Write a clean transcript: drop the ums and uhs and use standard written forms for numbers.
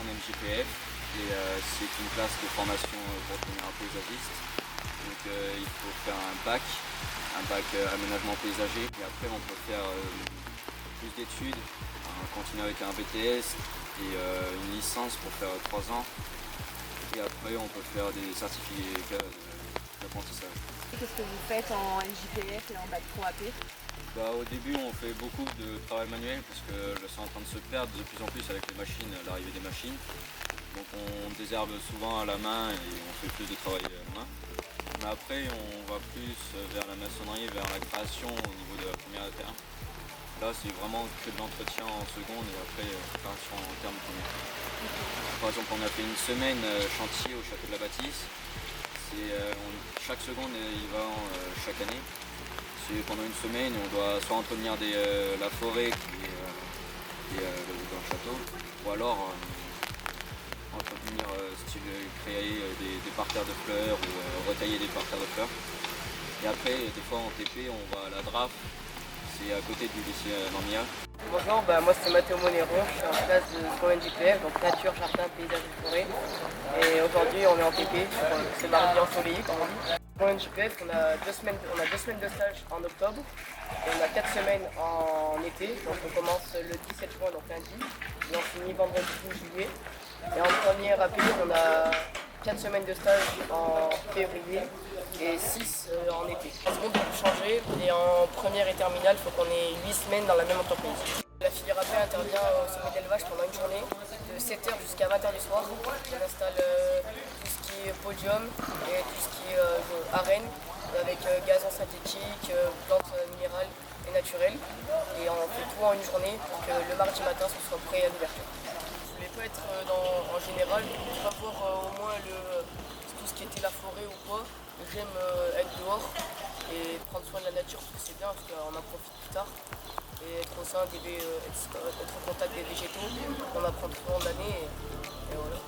NJPF et c'est une classe de formation pour devenir un paysagiste. Donc il faut faire un bac aménagement paysager et après on peut faire plus d'études, continuer avec un BTS et une licence pour faire 3 ans. Et après on peut faire des certificats d'apprentissage. Qu'est-ce que vous faites en NJPF et en bac pro AP? Au début on fait beaucoup de travail manuel parce que c'est en train de se perdre de plus en plus avec les machines, l'arrivée des machines. Donc on désherbe souvent à la main et on fait plus de travail à la main. Mais après on va plus vers la maçonnerie, vers la création au niveau de la première terre. Là c'est vraiment que de l'entretien en seconde et après création en termes première. Par exemple on a fait une semaine chantier au château de la Bâtisse. Chaque seconde il va chaque année. C'est pendant une semaine on doit soit entretenir la forêt qui est dans le château ou alors entretenir, créer des parterres de fleurs ou retailler des parterres de fleurs. Et après, des fois en TP, on va à la DRAF, c'est à côté du lycée Normia. Bonjour, moi c'est Mathéo Monéron, je suis en classe de seconde NJPF, donc nature, jardin, paysage et forêt. Et aujourd'hui on est en TP, c'est mardi ensoleillé comme on dit. En NJPF, on a 2 semaines de stage en octobre et on a 4 semaines en été. Donc on commence le 17 juin, donc lundi, et on finit vendredi 12 juillet. Et en première AP, on a 4 semaines de stage en février et 6 en été. En seconde, on peut changer et en première et terminale, il faut qu'on ait 8 semaines dans la même entreprise. La filière AP intervient au sommet d'élevage pendant une journée, de 7h jusqu'à 20h du soir. On installe tout ce qui est podium et tout ce qui est arène, avec gazon synthétique, plantes minérales et naturelles. Et on fait tout en une journée pour que le mardi matin, ce soit prêt à l'ouverture. Je voulais pas être en général, je vais voir au moins tout ce qui était la forêt ou quoi. J'aime être dehors et prendre soin de la nature parce que c'est bien, parce qu'on en profite plus tard. Et être au sein être en contact des végétaux, on apprend tout au long de l'année et voilà.